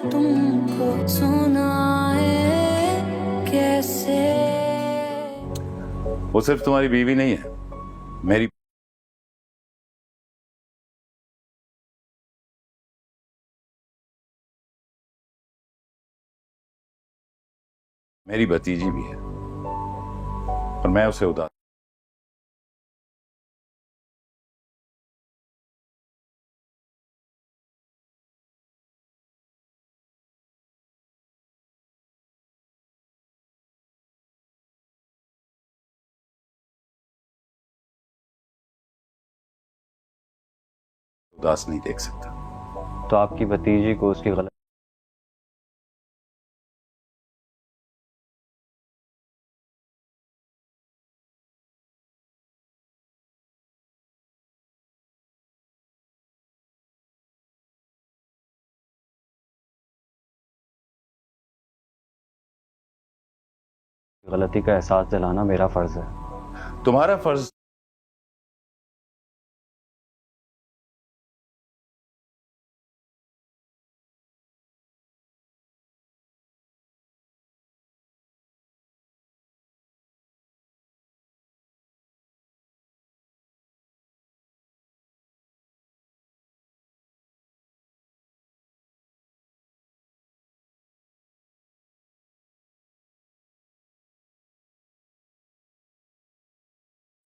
तुमको सुनाए कैसे। वो सिर्फ तुम्हारी बीवी नहीं है, मेरी मेरी भतीजी भी है, और मैं उसे उदास उदास नहीं देख सकता। तो आपकी भतीजी को उसकी गलत गलती का एहसास दिलाना मेरा फर्ज है। तुम्हारा फर्ज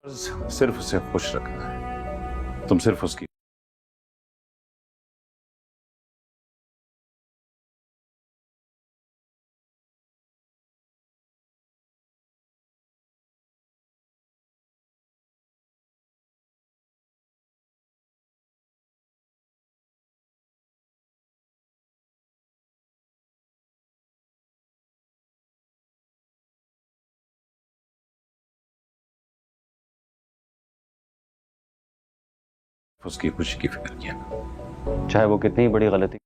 सिर्फ उसे खुश रखना है। तुम सिर्फ उसकी उसकी खुशी की फिक्र किया। चाहे वो कितनी बड़ी गलती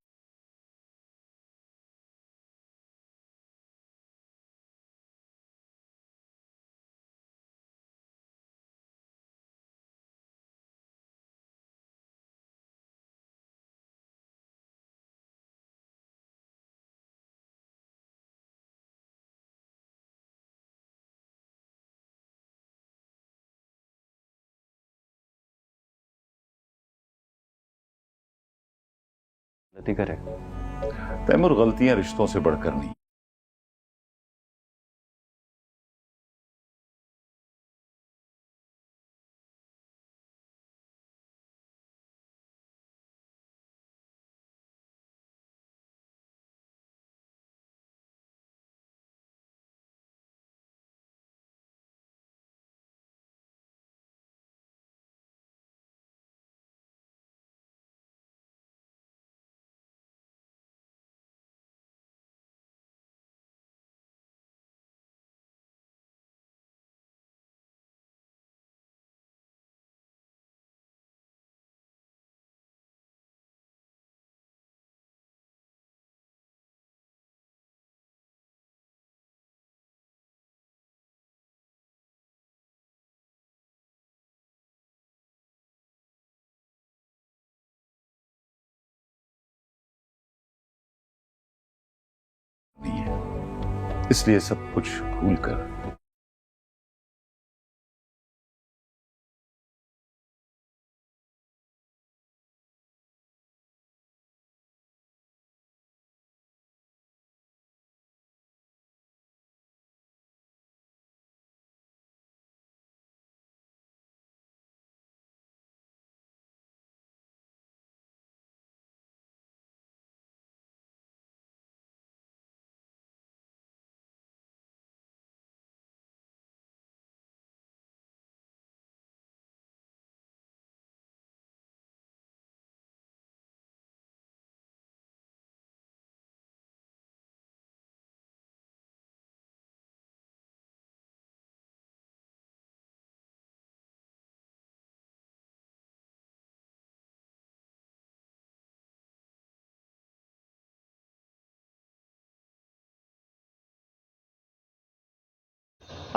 करे। तैमूर, गलतियां रिश्तों से बढ़कर नहीं। नहीं है, इसलिए सब कुछ भूल कर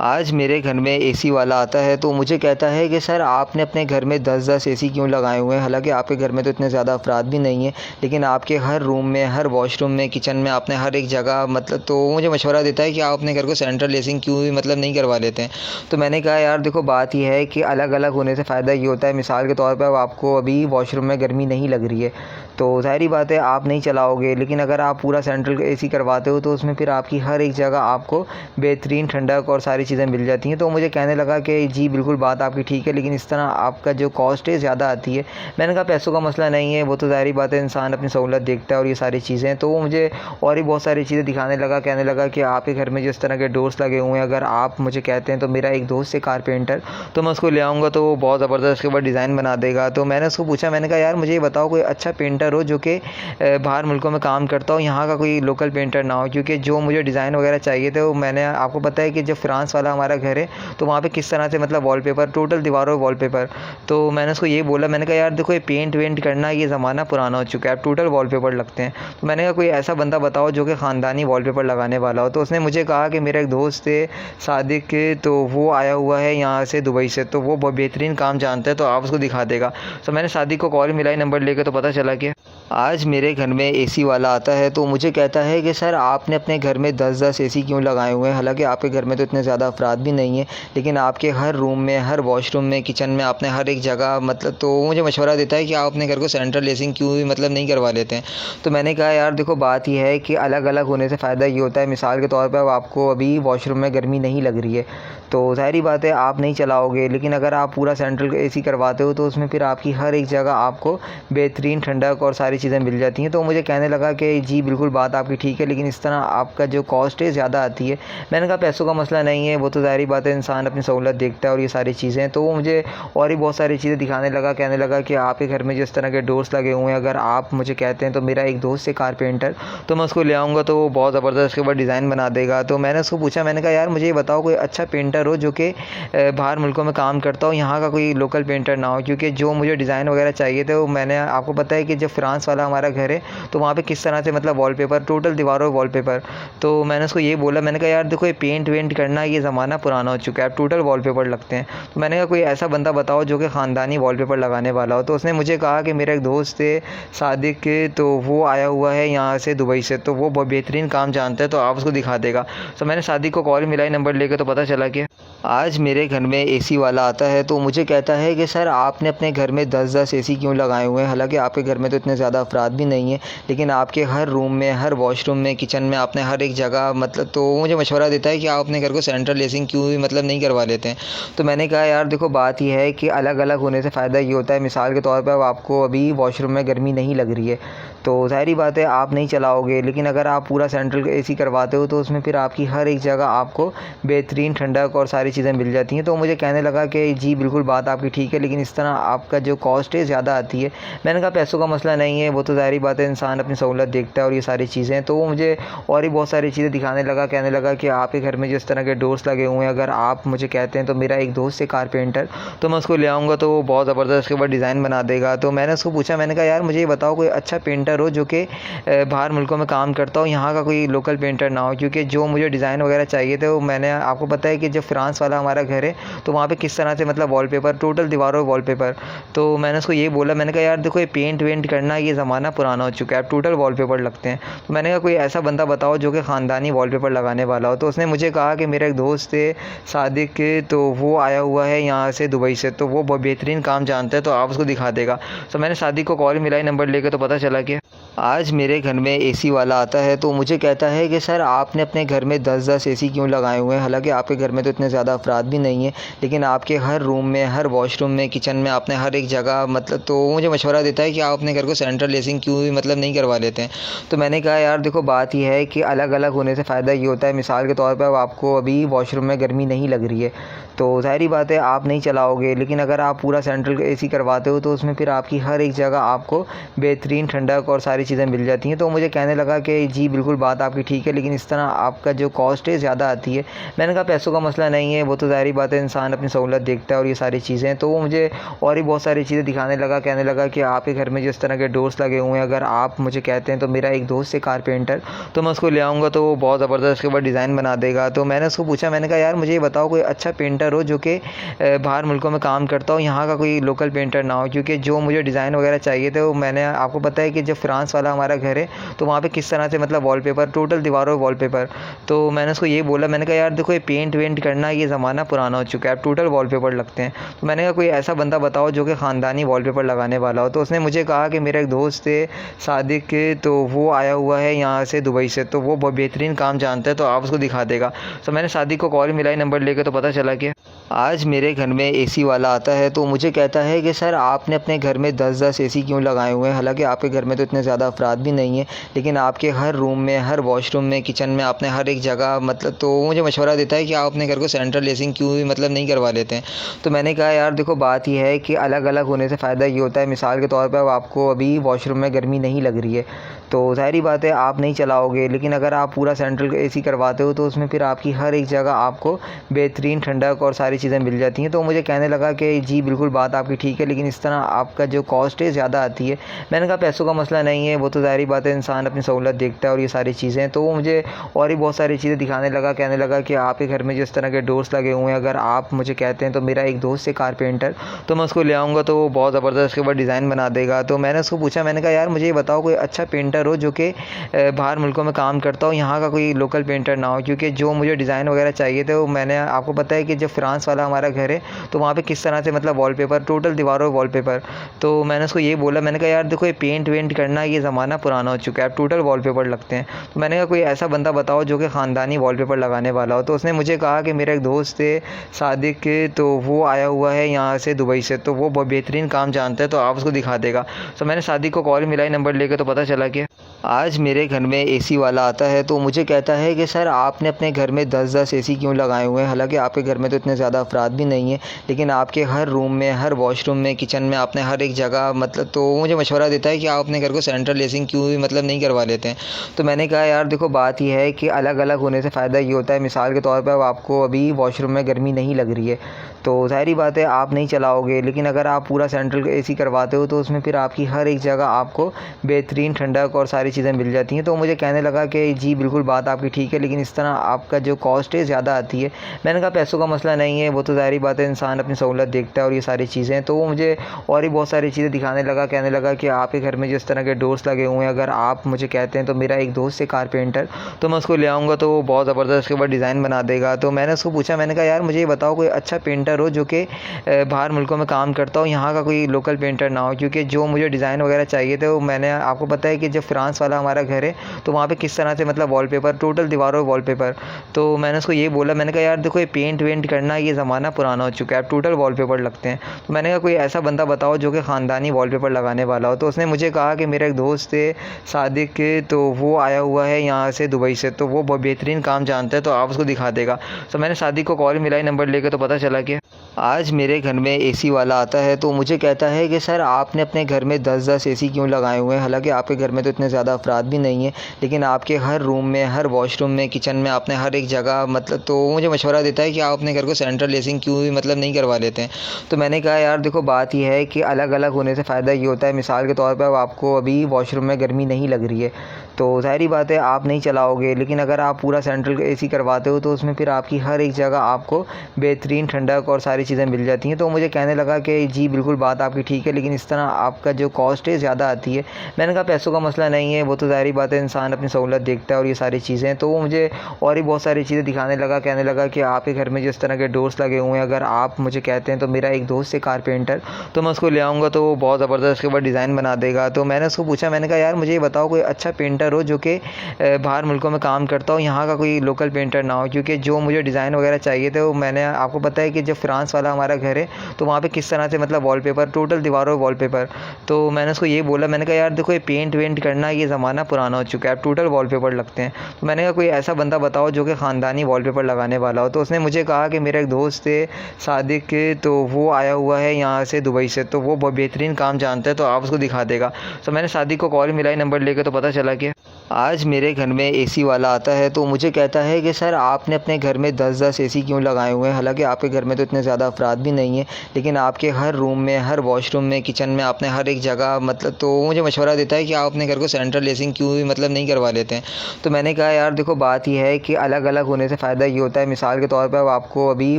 आज मेरे घर में एसी वाला आता है तो मुझे कहता है कि सर आपने अपने घर में 10-10 एसी क्यों लगाए हुए हैं। हालांकि आपके घर में तो इतने ज़्यादा अफराद भी नहीं है, लेकिन आपके हर रूम में, हर वॉशरूम में, किचन में, आपने हर एक जगह तो वो मुझे मशवरा देता है कि आप अपने घर को सेंट्रल एसिंग क्यों नहीं करवा लेते हैं। तो मैंने कहा यार देखो, बात यह है कि अलग अलग होने से फ़ायदा ये होता है, मिसाल के तौर पर अब आपको अभी वॉशरूम में गर्मी नहीं लग रही है तो ज़ाहिर बात है आप नहीं चलाओगे, लेकिन अगर आप पूरा सेंट्रल एसी करवाते हो तो उसमें फिर आपकी हर एक जगह आपको बेहतरीन ठंडक और सारी चीज़ें मिल जाती हैं। तो मुझे कहने लगा कि जी बिल्कुल बात आपकी ठीक है, लेकिन इस तरह आपका जो कॉस्ट है ज़्यादा आती है। मैंने कहा पैसों का मसला नहीं है, वो तो ज़ाहिर बात है इंसान अपनी सहूलत देखता है और ये सारी चीज़ें। तो वो मुझे और भी बहुत सारी चीज़ें दिखाने लगा, कहने लगा कि आपके घर में जिस तरह के डोर्स लगे हुए हैं, अगर आप मुझे कहते हैं तो मेरा एक दोस्त है कारपेंटर, तो मैं उसको ले आऊँगा तो वो बहुत ज़बरदस्त उसके ऊपर डिज़ाइन बना देगा। तो मैंने उसको पूछा, मैंने कहा यार मुझे ये बताओ कोई अच्छा पेंटर हो जो कि बाहर मुल्कों में काम करता हो, यहाँ का कोई लोकल पेंटर ना हो, क्योंकि जो मुझे डिज़ाइन वगैरह चाहिए थे वो मैंने आपको पता है कि जब फ्रांस वाला हमारा घर है तो वहाँ पे किस तरह से मतलब वॉलपेपर, टोटल दीवारों पे वॉलपेपर। तो मैंने उसको ये बोला, मैंने कहा यार देखो ये पेंट वेंट करना ये ज़माना पुराना हो चुका है, अब टोटल वॉलपेपर लगते हैं। तो मैंने कहा कोई ऐसा बंदा बताओ जो कि ख़ानदानी वॉलपेपर लगाने वाला हो। तो उसने मुझे कहा कि मेरा एक दोस्त है सादिक, तो वो आया हुआ है यहाँ से दुबई से, तो वो बहुत बेहतरीन काम जानता है, तो आप उसको दिखा देगा। तो मैंने सादिक को कॉल मिलाई नंबर लेकर, तो पता चला कि आज मेरे घर में एसी वाला आता है तो मुझे कहता है कि सर आपने अपने घर में 10-10 एसी क्यों लगाए हुए हैं। हालांकि आपके घर में तो इतने ज़्यादा अफराद भी नहीं है, लेकिन आपके हर रूम में, हर वॉशरूम में, किचन में, आपने हर एक जगह तो वो मुझे मशवरा देता है कि आप अपने घर को सेंट्रल एसिंग क्यों नहीं करवा लेते हैं। तो मैंने कहा यार देखो, बात यह है कि अलग अलग होने से फ़ायदा ये होता है, मिसाल के तौर पर अब आपको अभी वॉशरूम में गर्मी नहीं लग रही है तो ज़ाहिर बात है आप नहीं चलाओगे, लेकिन अगर आप पूरा सेंट्रल एसी करवाते हो तो उसमें फिर आपकी हर एक जगह आपको बेहतरीन ठंडक और सारी चीज़ें मिल जाती हैं। तो मुझे कहने लगा कि जी बिल्कुल बात आपकी ठीक है, लेकिन इस तरह आपका जो कॉस्ट है ज़्यादा आती है। मैंने कहा पैसों का मसला नहीं है, वो तो ज़ाहिर बात है इंसान अपनी सहूलत देखता है और ये सारी चीज़ें। तो वो मुझे और भी बहुत सारी चीज़ें दिखाने लगा, कहने लगा कि आपके घर में जिस तरह के डोर्स लगे हुए हैं, अगर आप मुझे कहते हैं तो मेरा एक दोस्त है कारपेंटर, तो मैं उसको ले आऊँगा तो वो बहुत ज़बरदस्त उसके ऊपर डिज़ाइन बना देगा। तो मैंने उसको पूछा, मैंने कहा यार मुझे ये बताओ कोई अच्छा पेंटर हो जो कि बाहर मुल्कों में काम करता हो, यहाँ का कोई लोकल पेंटर ना हो, क्योंकि जो मुझे डिज़ाइन वगैरह चाहिए थे वो मैंने आपको पता है कि जब फ्रांस वाला हमारा घर है तो वहाँ पे किस तरह से मतलब वॉलपेपर, टोटल दीवारों पे वॉलपेपर। तो मैंने उसको ये बोला, मैंने कहा यार देखो ये पेंट वेंट करना ये ज़माना पुराना हो चुका है, अब टोटल वॉलपेपर लगते हैं। तो मैंने कहा कोई ऐसा बंदा बताओ जो कि ख़ानदानी वॉलपेपर लगाने वाला हो। तो उसने मुझे कहा कि मेरा एक दोस्त है सादिक, तो वो आया हुआ है यहाँ से दुबई से, तो वो बहुत बेहतरीन काम जानता है, तो आप उसको दिखा देगा। तो मैंने सादिक को कॉल मिलाई नंबर लेकर, तो पता चला कि आज मेरे घर में एसी वाला आता है तो मुझे कहता है कि सर आपने अपने घर में 10-10 एसी क्यों लगाए हुए हैं। हालांकि आपके घर में तो इतने ज़्यादा अफराद भी नहीं है, लेकिन आपके हर रूम में, हर वॉशरूम में, किचन में, आपने हर एक जगह तो वो मुझे मशवरा देता है कि आप अपने घर को सेंट्रल एसिंग क्यों नहीं करवा लेते हैं। तो मैंने कहा यार देखो, बात यह है कि अलग अलग होने से फ़ायदा ये होता है, मिसाल के तौर पर अब आपको अभी वॉशरूम में गर्मी नहीं लग रही है तो ज़ाहिर बात है आप नहीं चलाओगे, लेकिन अगर आप पूरा सेंट्रल एसी करवाते हो तो उसमें फिर आपकी हर एक जगह आपको बेहतरीन ठंडक और सारी चीज़ें मिल जाती हैं। तो मुझे कहने लगा कि जी बिल्कुल बात आपकी ठीक है, लेकिन इस तरह आपका जो कॉस्ट है ज़्यादा आती है। मैंने कहा पैसों का मसला नहीं है, वो तो ज़ाहिर बात है इंसान अपनी सहूलत देखता है और ये सारी चीज़ें। तो वो मुझे और भी बहुत सारी चीज़ें दिखाने लगा, कहने लगा कि आपके घर में जिस तरह के डोर्स लगे हुए हैं, अगर आप मुझे कहते हैं तो मेरा एक दोस्त है कारपेंटर, तो मैं उसको ले आऊँगा तो वो बहुत ज़बरदस्त उसके ऊपर डिज़ाइन बना देगा। तो मैंने उसको पूछा, मैंने कहा यार मुझे ये बताओ कोई अच्छा पेंटर हो जो कि बाहर मुल्कों में काम करता हो, यहाँ का कोई लोकल पेंटर ना हो, क्योंकि जो मुझे डिज़ाइन वगैरह चाहिए थे वो मैंने आपको पता है कि जब फ्रांस वाला हमारा घर है तो वहाँ पे किस तरह से मतलब वॉलपेपर, टोटल दीवारों पे वॉलपेपर। तो मैंने उसको ये बोला, मैंने कहा यार देखो ये पेंट वेंट करना ये ज़माना पुराना हो चुका है, अब टोटल वॉलपेपर लगते हैं। तो मैंने कहा कोई ऐसा बंदा बताओ जो कि ख़ानदानी वॉलपेपर लगाने वाला हो। तो उसने मुझे कहा कि मेरा एक दोस्त है सादिक, तो वो आया हुआ है यहाँ से दुबई से, तो वो बहुत बेहतरीन काम जानता है, तो आप उसको दिखा देगा। तो मैंने सादिक को कॉल मिलाई नंबर लेकर, तो पता चला कि आज मेरे घर में एसी वाला आता है तो मुझे कहता है कि सर आपने अपने घर में 10-10 एसी क्यों लगाए हुए हैं। हालांकि आपके घर में तो इतने ज़्यादा अफराद भी नहीं है, लेकिन आपके हर रूम में, हर वॉशरूम में, किचन में, आपने हर एक जगह तो वो मुझे मशवरा देता है कि आप अपने घर को सेंट्रल एसिंग क्यों नहीं करवा लेते हैं। तो मैंने कहा यार देखो, बात यह है कि अलग अलग होने से फ़ायदा ये होता है, मिसाल के तौर पर अब आपको अभी वॉशरूम में गर्मी नहीं लग रही है तो ज़ाहिर बात है आप नहीं चलाओगे, लेकिन अगर आप पूरा सेंट्रल एसी करवाते हो तो उसमें फिर आपकी हर एक जगह आपको बेहतरीन ठंडक और सारी सारी चीज़ें मिल जाती हैं। तो मुझे कहने लगा कि जी बिल्कुल बात आपकी ठीक है, लेकिन इस तरह आपका जो कॉस्ट है ज़्यादा आती है। मैंने कहा पैसों का मसला नहीं है, वो तो ज़ाहिर बात है, इंसान अपनी सहूलत देखता है और ये सारी चीज़ें। तो वो मुझे और भी बहुत सारी चीज़ें दिखाने लगा, कहने लगा कि आपके घर में जिस तरह के डोर्स लगे हुए हैं, अगर आप मुझे कहते हैं तो मेरा एक दोस्त है कारपेंटर, तो मैं उसको ले आऊँगा तो वो बहुत ज़बरदस्त उसके ऊपर डिज़ाइन बना देगा। तो मैंने उसको पूछा, मैंने कहा यार मुझे ये बताओ कोई अच्छा पेंटर हो जो कि बाहर मुल्कों में काम करता हो, यहाँ का कोई लोकल पेंटर ना हो, क्योंकि जो मुझे डिज़ाइन वगैरह चाहिए थे वो मैंने आपको पता है कि जब फ्रांस वाला हमारा घर है तो वहाँ पे किस तरह से मतलब वॉलपेपर, टोटल दीवारों पे वॉलपेपर। तो मैंने उसको ये बोला, मैंने कहा यार देखो ये पेंट वेंट करना ये ज़माना पुराना हो चुका है, अब टोटल वॉलपेपर लगते हैं। तो मैंने कहा कोई ऐसा बंदा बताओ जो कि ख़ानदानी वॉलपेपर लगाने वाला हो। तो उसने मुझे कहा कि मेरा एक दोस्त है सादिक, तो वो आया हुआ है यहाँ से दुबई से, तो वो बहुत बेहतरीन काम जानता है, तो आप उसको दिखा देगा। तो मैंने सादिक को कॉल मिलाई नंबर लेके, तो पता चला कि आज मेरे घर में एसी वाला आता है तो मुझे कहता है कि सर आपने अपने घर में 10-10 एसी क्यों लगाए हुए हैं, हालांकि आपके घर में तो इतने ज़्यादा अफराद भी नहीं है, लेकिन आपके हर रूम में, हर वॉशरूम में, किचन में, आपने हर एक जगह मतलब, तो वो मुझे मशवरा देता है कि आप अपने घर को सेंट्रल एसिंग क्यों भी मतलब नहीं करवा लेते हैं। तो मैंने कहा यार देखो बात यह है कि अलग अलग होने से फ़ायदा ये होता है, मिसाल के तौर पर अब आपको अभी वॉशरूम में गर्मी नहीं लग रही है तो ज़ाहिरी बात है आप नहीं चलाओगे, लेकिन अगर आप पूरा सेंट्रल एसी करवाते हो तो उसमें फिर आपकी हर एक जगह आपको बेहतरीन ठंडक और सारी चीज़ें मिल जाती हैं। तो मुझे कहने लगा कि जी बिल्कुल बात आपकी ठीक है, लेकिन इस तरह आपका जो कॉस्ट है ज़्यादा आती है। मैंने कहा पैसों का मसला नहीं है, वो तो ज़ाहिर बात है, इंसान अपनी सहूलत देखता है और ये सारी चीज़ें। तो वो मुझे और भी बहुत सारी चीज़ें दिखाने लगा, कहने लगा कि आपके घर में जिस तरह के डोर्स लगे हुए हैं, अगर आप मुझे कहते हैं तो मेरा एक दोस्त है कारपेंटर, तो मैं उसको ले आऊँगा तो वो बहुत ज़बरदस्त उसके ऊपर डिज़ाइन बना देगा। तो मैंने उसको पूछा, मैंने कहा यार मुझे ये बताओ कोई अच्छा पेंटर हो जो कि बाहर मुल्कों में काम करता हो, यहाँ का कोई लोकल पेंटर ना हो, क्योंकि जो मुझे डिज़ाइन वगैरह चाहिए थे वो मैंने आपको पता है कि जब फ्रांस वाला हमारा घर है तो वहाँ पे किस तरह से मतलब वॉलपेपर, टोटल दीवारों पे वॉलपेपर। तो मैंने उसको ये बोला, मैंने कहा यार देखो ये पेंट वेंट करना ये ज़माना पुराना हो चुका है, अब टोटल वॉलपेपर लगते हैं। तो मैंने कहा कोई ऐसा बंदा बताओ जो कि ख़ानदानी वॉलपेपर लगाने वाला हो। तो उसने मुझे कहा कि मेरा एक दोस्त है सादिक, तो वो आया हुआ है यहाँ से दुबई से, तो वो बहुत बेहतरीन काम जानता है, तो आप उसको दिखा देगा। तो मैंने सादिक को कॉल मिलाई नंबर लेकर, तो पता चला कि आज मेरे घर में एसी वाला आता है तो मुझे कहता है कि सर आपने अपने घर में 10-10 एसी क्यों लगाए हुए हैं, हालांकि आपके घर में तो इतने ज़्यादा अफराद भी नहीं है, लेकिन आपके हर रूम में, हर वॉशरूम में, किचन में, आपने हर एक जगह मतलब, तो वो मुझे मशवरा देता है कि आप अपने घर को सेंट्रल एसिंग क्यों भी मतलब नहीं करवा लेते हैं। तो मैंने कहा यार देखो बात यह है कि अलग अलग होने से फ़ायदा ये होता है, मिसाल के तौर पर अब आपको अभी वॉशरूम में गर्मी नहीं लग रही है तो ज़ाहिरी बात है आप नहीं चलाओगे, लेकिन अगर आप पूरा सेंट्रल एसी करवाते हो तो उसमें फिर आपकी हर एक जगह आपको बेहतरीन ठंडक और सारी चीज़ें मिल जाती हैं। तो मुझे कहने लगा कि जी बिल्कुल बात आपकी ठीक है, लेकिन इस तरह आपका जो कॉस्ट है ज़्यादा आती है। मैंने कहा पैसों का मसला नहीं है, वो तो ज़ाहिर बात है, इंसान अपनी सहूलत देखता है और ये सारी चीज़ें। तो वो मुझे और भी बहुत सारी चीज़ें दिखाने लगा, कहने लगा कि आपके घर में जिस तरह के डोर्स लगे हुए हैं, अगर आप मुझे कहते हैं तो मेरा एक दोस्त है कारपेंटर, तो मैं उसको ले आऊँगा तो वो बहुत ज़बरदस्त उसके ऊपर डिज़ाइन बना देगा। तो मैंने उसको पूछा, मैंने कहा यार मुझे ये बताओ कोई अच्छा पेंटर हो जो कि बाहर मुल्कों में काम करता हो, यहाँ का कोई लोकल पेंटर ना हो, क्योंकि जो मुझे डिज़ाइन वगैरह चाहिए थे वो मैंने आपको पता है कि जब फ्रांस वाला हमारा घर है तो वहाँ पे किस तरह से मतलब वॉलपेपर, टोटल दीवारों पे वॉलपेपर। तो मैंने उसको ये बोला, मैंने कहा यार देखो ये पेंट वेंट करना ये ज़माना पुराना हो चुका है, अब टोटल वॉलपेपर लगते हैं। तो मैंने कहा कोई ऐसा बंदा बताओ जो कि ख़ानदानी वॉलपेपर लगाने वाला हो। तो उसने मुझे कहा कि मेरा एक दोस्त है सादिक, तो वो आया हुआ है यहाँ से दुबई से, तो वो बहुत बेहतरीन काम जानता है, तो आप उसको दिखा देगा। तो मैंने सादिक को कॉल मिलाई नंबर लेकर, तो पता चला कि आज मेरे घर में एसी वाला आता है तो मुझे कहता है कि सर आपने अपने घर में 10-10 एसी क्यों लगाए हुए हैं, हालांकि आपके घर में तो इतने ज़्यादा अफराद भी नहीं है, लेकिन आपके हर रूम में, हर वॉशरूम में, किचन में, आपने हर एक जगह मतलब, तो वो मुझे मशवरा देता है कि आप अपने घर को सेंट्रल एसिंग क्यों भी मतलब नहीं करवा लेते हैं। तो मैंने कहा यार देखो बात यह है कि अलग अलग होने से फ़ायदा ये होता है, मिसाल के तौर पर अब आपको अभी वॉशरूम में गर्मी नहीं लग रही है तो ज़ाहिरी बात है आप नहीं चलाओगे, लेकिन अगर आप पूरा सेंट्रल एसी करवाते हो तो उसमें फिर आपकी हर एक जगह आपको बेहतरीन ठंडक और सारी चीज़ें मिल जाती हैं। तो मुझे कहने लगा कि जी बिल्कुल बात आपकी ठीक है, लेकिन इस तरह आपका जो कॉस्ट है ज़्यादा आती है। मैंने कहा पैसों का मसला नहीं है, वो तो ज़ाहिर बात है, इंसान अपनी सहूलत देखता है और ये सारी चीज़ें। तो वो मुझे और भी बहुत सारी चीज़ें दिखाने लगा, कहने लगा कि आपके घर में जिस तरह के डोर्स लगे हुए हैं, अगर आप मुझे कहते हैं तो मेरा एक दोस्त है कारपेंटर, तो मैं उसको ले आऊँगा तो वो बहुत ज़बरदस्त उसके ऊपर डिज़ाइन बना देगा। तो मैंने उसको पूछा, मैंने कहा यार मुझे ये बताओ कोई अच्छा पेंटर हो जो कि बाहर मुल्कों में काम करता हो, यहाँ का कोई लोकल पेंटर ना हो, क्योंकि जो मुझे डिज़ाइन वगैरह चाहिए थे वो मैंने आपको पता है कि जब फ्रांस फ्रांस वाला हमारा घर है, तो वहाँ पे किस तरह से मतलब वॉलपेपर, टोटल दीवारों पे वॉलपेपर। तो मैंने उसको ये बोला, मैंने कहा यार देखो ये पेंट वेंट करना ये ज़माना पुराना हो चुका है, अब टोटल वॉलपेपर लगते हैं। तो मैंने कहा कोई ऐसा बंदा बताओ जो कि ख़ानदानी वॉलपेपर लगाने वाला हो। तो उसने मुझे कहा कि मेरा एक दोस्त है सादिक, तो वो आया हुआ है यहाँ से दुबई से, तो वो बहुत बेहतरीन काम जानता है, तो आप उसको दिखा देगा। तो मैंने सादिक को कॉल मिलाई नंबर लेके, तो पता चला कि आज मेरे घर में एसी वाला आता है तो मुझे कहता है कि सर आपने अपने घर में 10-10 एसी क्यों लगाए हुए हैं। हालांकि आपके घर में तो इतने ज़्यादा अफराद भी नहीं है, लेकिन आपके हर रूम में, हर वॉशरूम में, किचन में, आपने हर एक जगह मतलब, तो वो मुझे मशवरा देता है कि आप अपने घर को सेंट्रल एसिंग क्यों भी मतलब नहीं करवा लेते हैं। तो मैंने कहा यार देखो बात यह है कि अलग अलग होने से फ़ायदा ये होता है, मिसाल के तौर पर अब आपको अभी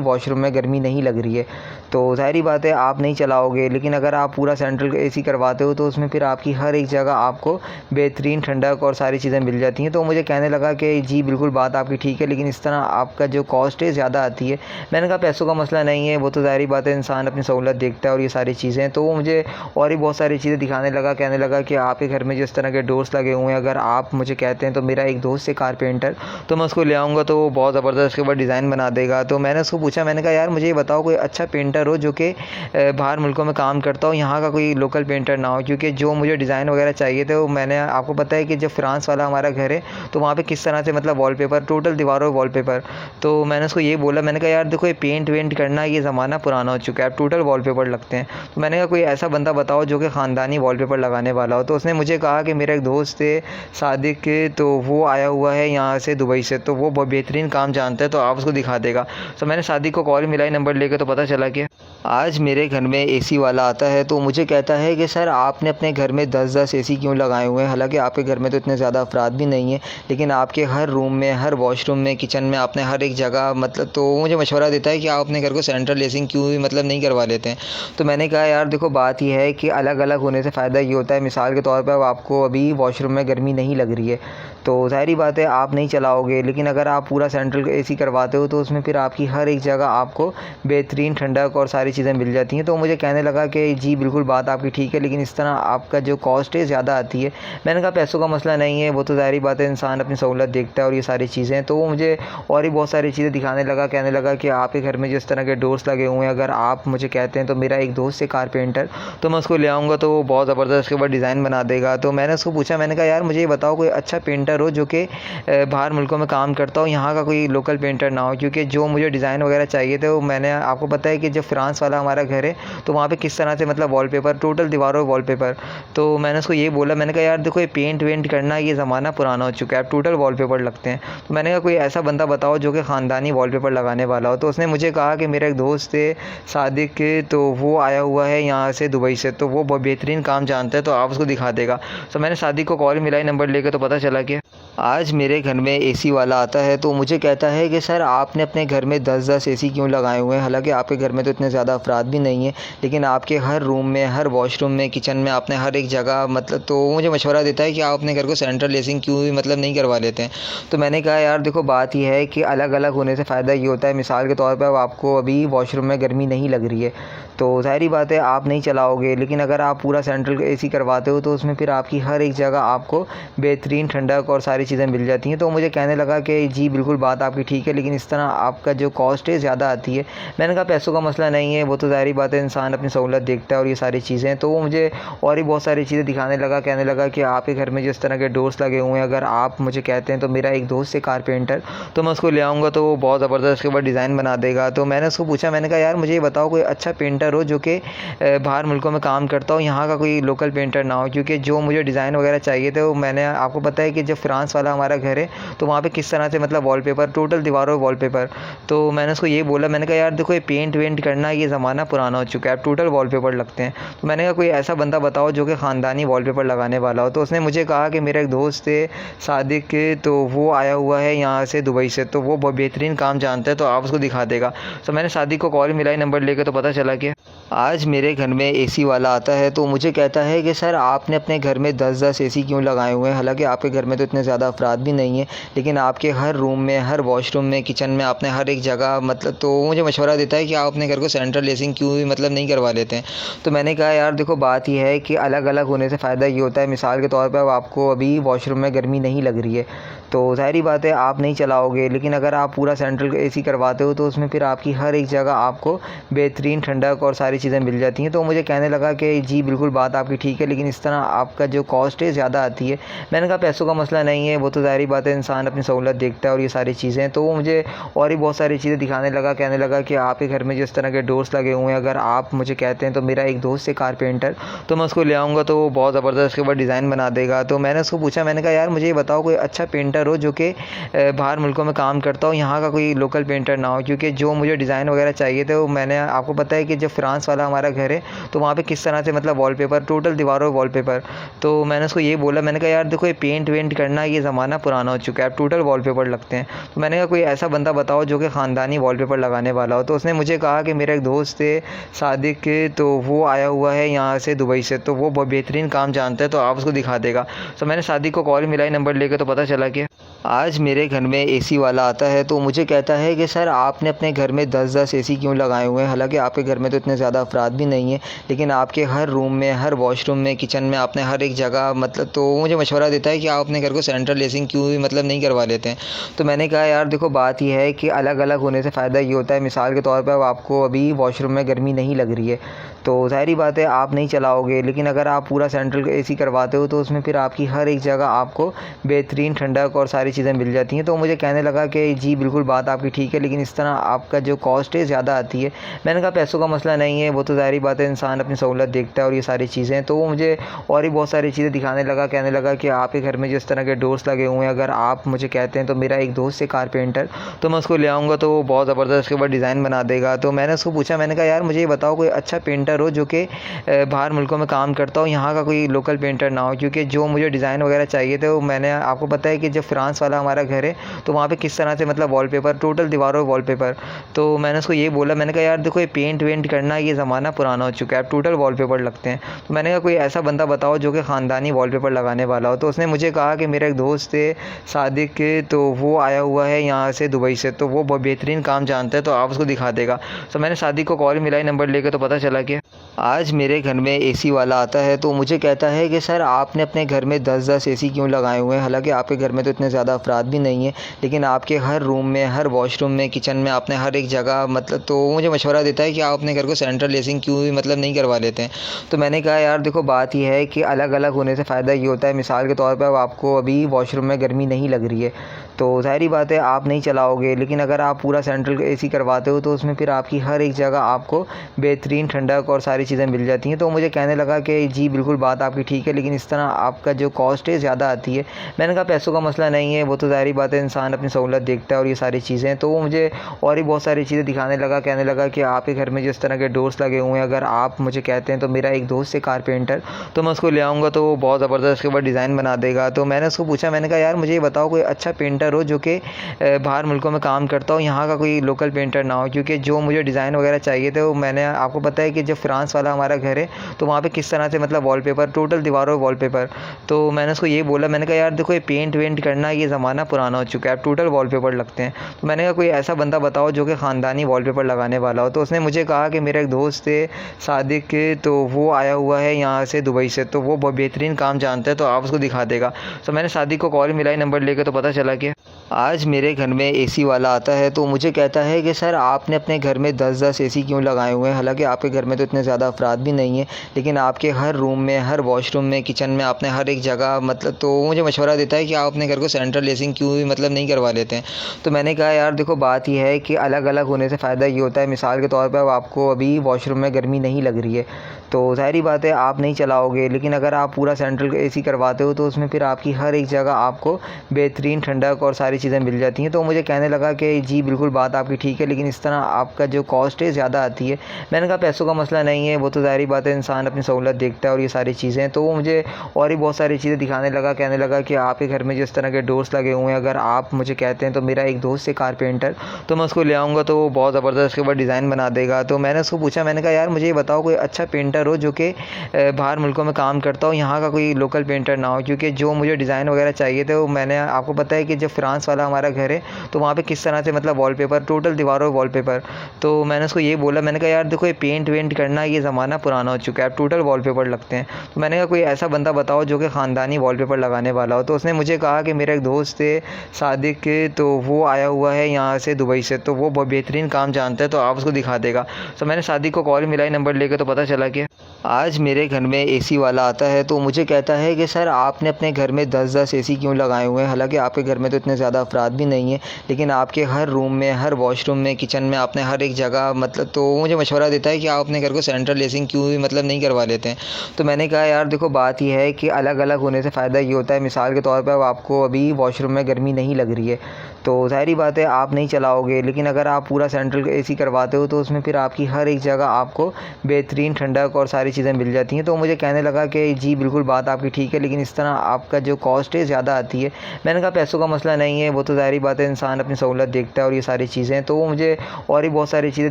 वॉशरूम में गर्मी नहीं लग रही है तो ज़ाहिरी बात है आप नहीं चलाओगे, लेकिन अगर आप पूरा सेंट्रल एसी करवाते हो तो उसमें फिर आपकी हर एक जगह आपको बेहतरीन ठंडक और सारी चीज़ें मिल जाती हैं। तो मुझे कहने लगा कि जी बिल्कुल बात आपकी ठीक है, लेकिन इस तरह आपका जो कॉस्ट है ज़्यादा आती है। मैंने कहा पैसों का मसला नहीं है, वो तो ज़ाहिरी बात है, इंसान अपनी सहूलत देखता है और ये सारी चीज़ें। तो वो मुझे और भी बहुत सारी चीज़ें दिखाने लगा, कहने लगा कि आपके घर में जिस तरह के डोर्स लगे हुए हैं, अगर आप मुझे कहते हैं तो मेरा एक दोस्त है कारपेंटर, तो मैं उसको ले आऊँगा तो वो बहुत ज़बरदस्त उसके ऊपर डिज़ाइन बना देगा। तो मैंने उसको पूछा, मैंने कहा यार मुझे ये बताओ कोई अच्छा पेंटर हो जो कि बाहर मुल्कों में काम करता हो, यहाँ का कोई लोकल पेंटर ना हो, क्योंकि जो मुझे डिज़ाइन वगैरह चाहिए थे वो मैंने आपको पता है कि जब फ्रांस वाला हमारा घर है तो वहाँ पे किस तरह से मतलब वॉलपेपर, टोटल दीवारों पे वॉलपेपर। तो मैंने उसको ये बोला, मैंने कहा यार देखो ये पेंट वेंट करना ये ज़माना पुराना हो चुका है, अब टोटल वॉलपेपर लगते हैं। तो मैंने कहा कोई ऐसा बंदा बताओ जो कि ख़ानदानी वॉलपेपर लगाने वाला हो। तो उसने मुझे कहा कि मेरा एक दोस्त है सादिक, तो वो आया हुआ है यहाँ से दुबई से, तो वो बहुत बेहतरीन काम जानता है, तो आप उसको दिखा देगा। तो मैंने सादिक को कॉल मिलाई नंबर लेकर, तो पता चला कि आज मेरे घर में एसी वाला आता है तो मुझे कहता है कि सर आपने अपने घर में 10-10 एसी क्यों लगाए हुए हैं। हालांकि आपके घर में तो इतने ज़्यादा अफराद भी नहीं है, लेकिन आपके हर रूम में, हर वॉशरूम में, किचन में, आपने हर एक जगह मतलब, तो वो मुझे मशवरा देता है कि आप अपने घर को सेंट्रल एसिंग क्यों भी मतलब नहीं करवा लेते हैं। तो मैंने कहा यार देखो बात यह है कि अलग अलग होने से फ़ायदा ये होता है, मिसाल के तौर पर अब आपको अभी वॉशरूम में गर्मी नहीं लग रही है तो ज़ाहिरी बात है आप नहीं चलाओगे, लेकिन अगर आप पूरा सेंट्रल एसी करवाते हो तो उसमें फिर आपकी हर एक जगह आपको बेहतरीन ठंडक और सारी चीज़ें मिल जाती हैं। तो मुझे कहने लगा कि जी बिल्कुल बात आपकी ठीक है, लेकिन इस तरह आपका जो कॉस्ट है ज़्यादा आती है। मैंने कहा पैसों का मसला नहीं है, वो तो ज़ाहिरी बात है, इंसान अपनी सहूलत देखता है और ये सारी चीज़ें। तो वो मुझे और भी बहुत सारी चीज़ें दिखाने लगा, कहने लगा कि आपके घर में जिस तरह के डोर्स लगे हुए हैं, अगर आप मुझे कहते हैं तो मेरा एक दोस्त है कारपेंटर, तो मैं उसको ले आऊँगा तो वो बहुत ज़बरदस्त उसके ऊपर डिज़ाइन बना देगा। तो मैंने उसको पूछा, मैंने कहा यार मुझे ये बताओ कोई अच्छा पेंटर हो जो कि बाहर मुल्कों में काम करता हो, यहाँ का कोई लोकल पेंटर ना हो, क्योंकि जो मुझे डिज़ाइन वगैरह चाहिए थे वो मैंने आपको पता है कि जब फ्रांस वाला हमारा घर है तो वहाँ पे किस तरह से मतलब वॉलपेपर, टोटल दीवारों पे वॉलपेपर। तो मैंने उसको ये बोला, मैंने कहा यार देखो ये पेंट वेंट करना ये ज़माना पुराना हो चुका है, अब टोटल वॉलपेपर लगते हैं। तो मैंने कहा कोई ऐसा बंदा बताओ जो कि ख़ानदानी वॉलपेपर लगाने वाला हो। तो उसने मुझे कहा कि मेरा एक दोस्त है सादिक, तो वो आया हुआ है यहाँ से दुबई से, तो वो बहुत बेहतरीन काम जानता है, तो आप उसको दिखा देगा। तो मैंने सादिक को कॉल मिलाई नंबर लेकर, तो पता चला कि आज मेरे घर में एसी वाला आता है तो मुझे कहता है कि सर आपने अपने घर में 10-10 एसी क्यों लगाए हुए हैं। हालांकि आपके घर में तो इतने ज़्यादा अफराद भी नहीं है, लेकिन आपके हर रूम में, हर वॉशरूम में, किचन में, आपने हर एक जगह मतलब, तो वो मुझे मशवरा देता है कि आप अपने घर को सेंट्रल एसिंग क्यों भी मतलब नहीं करवा लेते हैं। तो मैंने कहा यार देखो बात यह है कि अलग अलग होने से फ़ायदा ये होता है, मिसाल के तौर पर अब आपको अभी वॉशरूम में गर्मी नहीं लग रही है तो ज़ाहिरी बात है आप नहीं चलाओगे, लेकिन अगर आप पूरा सेंट्रल एसी करवाते हो तो उसमें फिर आपकी हर एक जगह आपको बेहतरीन ठंडक और सारी चीज़ें मिल जाती हैं। तो मुझे कहने लगा कि जी बिल्कुल बात आपकी ठीक है, लेकिन इस तरह आपका जो कॉस्ट है ज़्यादा आती है। मैंने कहा पैसों का मसला नहीं है, वो तो ज़ाहिरी बात है, इंसान अपनी सहूलत देखता है और ये सारी चीज़ें। तो वो मुझे और भी बहुत सारी चीज़ें दिखाने लगा, कहने लगा कि आपके घर में जिस तरह के डोर्स लगे हुए हैं, अगर आप मुझे कहते हैं तो मेरा एक दोस्त है कारपेंटर, तो मैं उसको ले आऊँगा तो वो बहुत ज़बरदस्त उसके ऊपर डिज़ाइन बना देगा। तो मैंने उसको पूछा, मैंने कहा यार मुझे ये बताओ कोई अच्छा पेंटर हो जो कि बाहर मुल्कों में काम करता हो, यहाँ का कोई लोकल पेंटर ना हो, क्योंकि जो मुझे डिज़ाइन वगैरह चाहिए थे वो मैंने आपको पता है कि जब फ्रांस वाला हमारा घर है तो वहाँ पे किस तरह से मतलब वॉलपेपर, टोटल दीवारों पे वॉलपेपर। तो मैंने उसको ये बोला, मैंने कहा यार देखो ये पेंट वेंट करना ये ज़माना पुराना हो चुका है, अब टोटल वॉलपेपर लगते हैं। तो मैंने कहा कोई ऐसा बंदा बताओ जो कि ख़ानदानी वॉलपेपर लगाने वाला हो। तो उसने मुझे कहा कि मेरा एक दोस्त है सादिक, तो वो आया हुआ है यहाँ से दुबई से, तो वो बहुत बेहतरीन काम जानता है, तो आप उसको दिखा देगा। तो मैंने सादिक को कॉल मिलाई नंबर लेकर, तो पता चला कि आज मेरे घर में एसी वाला आता है तो मुझे कहता है कि सर आपने अपने घर में 10-10 एसी क्यों लगाए हुए हैं। हालांकि आपके घर में तो इतने ज़्यादा अफराद भी नहीं है, लेकिन आपके हर रूम में, हर वॉशरूम में, किचन में, आपने हर एक जगह मतलब, तो वो मुझे मशवरा देता है कि आप अपने घर को सेंट्रल एसिंग क्यों भी मतलब नहीं करवा लेते हैं। तो मैंने कहा यार देखो बात यह है कि अलग अलग होने से फ़ायदा ये होता है, मिसाल के तौर पर अब आपको अभी वॉशरूम में गर्मी नहीं लग रही है तो ज़ाहिरी बात है आप नहीं चलाओगे, लेकिन अगर आप पूरा सेंट्रल एसी करवाते हो तो उसमें फिर आपकी हर एक जगह जगह आपको बेहतरीन ठंडक और सारी चीज़ें मिल जाती हैं। तो मुझे कहने लगा कि जी बिल्कुल बात आपकी ठीक है, लेकिन इस तरह आपका जो कॉस्ट है ज़्यादा आती है। मैंने कहा पैसों का मसला नहीं है, वो तो ज़ाहिर बात है, इंसान अपनी सहूलत देखता है और ये सारी चीज़ें। तो वो मुझे और भी बहुत सारी चीज़ें दिखाने लगा, कहने लगा कि आपके घर में जिस तरह के डोर्स लगे हुए हैं, अगर आप मुझे कहते हैं तो मेरा एक दोस्त है कारपेंटर, तो मैं उसको ले आऊँगा तो वो बहुत ज़बरदस्त उसके ऊपर डिज़ाइन बना देगा। तो मैंने उसको पूछा, मैंने कहा यार मुझे ये बताओ कोई अच्छा पेंटर हो जो कि बाहर मुल्कों में काम करता हो, यहाँ का कोई लोकल पेंटर ना हो, क्योंकि जो मुझे डिज़ाइन वगैरह चाहिए थे वो मैंने आपको पता है कि जब फ्रांस वाला हमारा घर है तो वहाँ पे किस तरह से मतलब वॉलपेपर, टोटल दीवारों पर वॉलपेपर। तो मैंने उसको ये बोला, मैंने कहा यार देखो ये पेंट वेंट करना ये ज़माना पुराना हो चुका है, अब टोटल वॉलपेपर लगते हैं। तो मैंने कहा कोई ऐसा बंदा बताओ जो कि ख़ानदानी वॉलपेपर लगाने वाला हो। तो उसने मुझे कहा कि मेरा एक दोस्त है सादिक, तो वो आया हुआ है यहाँ से दुबई से, तो वो बहुत बेहतरीन काम जानता है, तो आप उसको दिखा देगा। तो मैंने सादिक को कॉल मिलाई नंबर लेकर, तो पता चला कि आज मेरे घर में एसी वाला आता है तो मुझे कहता है कि सर आपने अपने घर में 10-10 एसी क्यों लगाए हुए हैं। हालांकि आपके घर में तो इतने ज़्यादा अफराद भी नहीं है, लेकिन आपके हर रूम में, हर वॉशरूम में, किचन में, आपने हर एक जगह मतलब, तो वो मुझे मशवरा देता है कि आप अपने घर को सेंट्रल एसिंग क्यों भी मतलब नहीं करवा लेते हैं। तो मैंने कहा यार देखो बात यह है कि अलग अलग होने से फ़ायदा ये होता है, मिसाल के तौर पर आपको अभी वॉशरूम में गर्मी नहीं लग रही है तो ज़ाहिरी बात है आप नहीं चलाओगे, लेकिन अगर आप पूरा सेंट्रल एसी करवाते हो तो उसमें फिर आपकी हर एक जगह आपको बेहतरीन ठंडक और सारी चीज़ें मिल जाती हैं। तो मुझे कहने लगा कि जी बिल्कुल बात आपकी ठीक है, लेकिन इस तरह आपका जो कॉस्ट है ज़्यादा आती है। मैंने कहा पैसों का मसला नहीं है, वो तो ज़ाहिर बात है, इंसान अपनी सहूलत देखता है और ये सारी चीज़ें। तो वो मुझे और भी बहुत सारी चीज़ें दिखाने लगा, कहने लगा कि आपके घर में जिस तरह के डोर्स लगे हुए हैं, अगर आप मुझे कहते हैं तो मेरा एक दोस्त है कारपेंटर, तो मैं उसको ले आऊँगा तो वो बहुत ज़बरदस्त उसके ऊपर डिज़ाइन बना देगा। तो मैंने उसको पूछा, मैंने कहा यार मुझे ये बताओ कोई अच्छा पेंटर हो जो कि बाहर मुल्कों में काम करता हो, यहाँ का कोई लोकल पेंटर ना हो, क्योंकि जो मुझे डिज़ाइन वगैरह चाहिए थे वो मैंने आपको पता है कि जब फ्रांस वाला हमारा घर है तो वहाँ पे किस तरह से मतलब वॉलपेपर, टोटल दीवारों पर वॉलपेपर। तो मैंने उसको ये बोला, मैंने कहा यार देखो ये पेंट वेंट करना ये ज़माना पुराना हो चुका है, अब टोटल वॉलपेपर लगते हैं। तो मैंने कहा कोई ऐसा बंदा बताओ जो कि ख़ानदानी वॉलपेपर लगाने वाला हो। तो उसने मुझे कहा कि मेरा एक दोस्त है सादिक, तो वो आया हुआ है यहाँ से दुबई से, तो वो बहुत बेहतरीन काम जानता है, तो आप उसको दिखा देगा। तो मैंने सादिक को कॉल मिलाई नंबर लेकर, तो पता चला कि आज मेरे घर में एसी वाला आता है तो मुझे कहता है कि सर आपने अपने घर में 10-10 एसी क्यों लगाए हुए हैं। हालांकि आपके घर में तो इतने ज़्यादा अफराद भी नहीं है, लेकिन आपके हर रूम में, हर वॉशरूम में, किचन में, आपने हर एक जगह मतलब, तो वो मुझे मशवरा देता है कि आप अपने घर को सेंट्रल एसिंग क्यों भी मतलब नहीं करवा लेते हैं। तो मैंने कहा यार देखो बात यह है कि अलग अलग होने से फ़ायदा ये होता है, मिसाल के तौर पर आपको अभी वॉशरूम में गर्मी नहीं लग रही है तो ज़ाहिरी बात है आप नहीं चलाओगे, लेकिन अगर आप पूरा सेंट्रल एसी करवाते हो तो उसमें फिर आपकी हर एक जगह आपको बेहतरीन ठंडक और सारी चीज़ें मिल जाती हैं। तो मुझे कहने लगा कि जी बिल्कुल बात आपकी ठीक है, लेकिन इस तरह आपका जो कॉस्ट है ज़्यादा आती है। मैंने कहा पैसों का मसला नहीं है, वो तो ज़ाहिर बात है, इंसान अपनी सहूलत देखता है और ये सारी चीज़ें। तो वो मुझे और भी बहुत सारी चीज़ें दिखाने लगा, कहने लगा कि आपके घर में जिस तरह के डोर्स लगे हुए हैं, अगर आप मुझे कहते हैं तो मेरा एक दोस्त है कारपेंटर, तो मैं उसको ले आऊँगा तो वो बहुत ज़बरदस्त उसके ऊपर डिज़ाइन बना देगा। तो मैंने उसको पूछा, मैंने कहा यार मुझे ये बताओ कोई अच्छा पेंटर हो जो कि बाहर मुल्कों में काम करता हो, यहाँ का कोई लोकल पेंटर ना हो, क्योंकि जो मुझे डिज़ाइन वगैरह चाहिए थे वो मैंने आपको पता है कि जब फ्रांस वाला हमारा घर है तो वहाँ पे किस तरह से मतलब वॉलपेपर, टोटल दीवारों पर वॉलपेपर। तो मैंने उसको ये बोला, मैंने कहा यार देखो ये पेंट वेंट करना ये ज़माना पुराना हो चुका है, अब टोटल वॉलपेपर लगते हैं। तो मैंने कहा कोई ऐसा बंदा बताओ जो कि ख़ानदानी वॉलपेपर लगाने वाला हो। तो उसने मुझे कहा कि मेरा एक दोस्त है सादिक, तो वो आया हुआ है यहाँ से दुबई से, तो वो बहुत बेहतरीन काम जानता है, तो आप उसको दिखा देगा। तो मैंने सादिक को कॉल मिलाई नंबर लेकर, तो पता चला कि आज मेरे घर में एसी वाला आता है तो मुझे कहता है कि सर आपने अपने घर में 10-10 एसी क्यों लगाए हुए हैं। हालांकि आपके घर में तो इतने ज़्यादा अफराद भी नहीं है, लेकिन आपके हर रूम में, हर वॉशरूम में, किचन में, आपने हर एक जगह मतलब, तो वो मुझे मशवरा देता है कि आप अपने घर को सेंट्रल एसिंग क्यों भी मतलब नहीं करवा लेते हैं। तो मैंने कहा यार देखो बात यह है कि अलग अलग होने से फ़ायदा ये होता है, मिसाल के तौर पर आपको अभी वॉशरूम में गर्मी नहीं लग रही है तो ज़ाहिरी बात है आप नहीं चलाओगे, लेकिन अगर आप पूरा सेंट्रल एसी करवाते हो तो उसमें फिर आपकी हर एक जगह आपको बेहतरीन ठंडक और सारी चीज़ें मिल जाती हैं। तो मुझे कहने लगा कि जी बिल्कुल बात आपकी ठीक है, लेकिन इस तरह आपका जो कॉस्ट है ज़्यादा आती है। मैंने कहा पैसों का मसला नहीं है, वो तो ज़ाहिर बात है, इंसान अपनी सहूलत देखता है और ये सारी चीज़ें। तो वो मुझे और भी बहुत सारी चीज़ें दिखाने लगा, कहने लगा कि आपके घर में जिस तरह के डोर्स लगे हुए हैं, अगर आप मुझे कहते हैं तो मेरा एक दोस्त है कारपेंटर, तो मैं उसको ले आऊँगा तो वो बहुत ज़बरदस्त उसके ऊपर डिज़ाइन बना देगा। तो मैंने उसको पूछा, मैंने कहा यार मुझे ये बताओ कोई अच्छा पेंटर हो जो कि बाहर मुल्कों में काम करता हो, यहाँ का कोई लोकल पेंटर ना हो, क्योंकि जो मुझे डिज़ाइन वगैरह चाहिए थे वो मैंने आपको पता है कि जब फ्रांस वाला हमारा घर है तो वहाँ पे किस तरह से मतलब वॉलपेपर, टोटल दीवारों पर वॉलपेपर। तो मैंने उसको ये बोला, मैंने कहा यार देखो ये पेंट वेंट करना ये ज़माना पुराना हो चुका है, अब टोटल वॉलपेपर लगते हैं। तो मैंने कहा कोई ऐसा बंदा बताओ जो कि ख़ानदानी वॉलपेपर लगाने वाला हो। तो उसने मुझे कहा कि मेरा एक दोस्त है सादिक के, तो वो आया हुआ है यहाँ से दुबई से, तो वो बहुत बेहतरीन काम जानता है, तो आप उसको दिखा देगा। तो मैंने सादिक को कॉल मिलाई नंबर लेकर, तो पता चला कि आज मेरे घर में एसी वाला आता है तो मुझे कहता है कि सर आपने अपने घर में 10-10 एसी क्यों लगाए हुए हैं। हालांकि आपके घर में तो इतने ज़्यादा अफराद भी नहीं है, लेकिन आपके हर रूम में, हर वॉशरूम में, किचन में, आपने हर एक जगह मतलब, तो वो मुझे मशवरा देता है कि आप अपने घर को सेंट्रल एसिंग क्यों भी मतलब नहीं करवा लेते हैं। तो मैंने कहा यार देखो बात यह है कि अलग अलग होने से फ़ायदा ये होता है, मिसाल के तौर पर आपको अभी वॉशरूम में गर्मी नहीं लग रही है तो ज़ाहिरी बात है आप नहीं चलाओगे, लेकिन अगर आप पूरा सेंट्रल एसी करवाते हो तो उसमें फिर आपकी हर एक जगह आपको बेहतरीन ठंडक और सारी चीज़ें मिल जाती हैं। तो मुझे कहने लगा कि जी बिल्कुल बात आपकी ठीक है, लेकिन इस तरह आपका जो कॉस्ट है ज़्यादा आती है। मैंने कहा पैसों का मसला नहीं है, वो तो ज़ाहिरी बात है, इंसान अपनी सहूलत देखता है और ये सारी चीज़ें। तो वो मुझे और भी बहुत सारी चीज़ें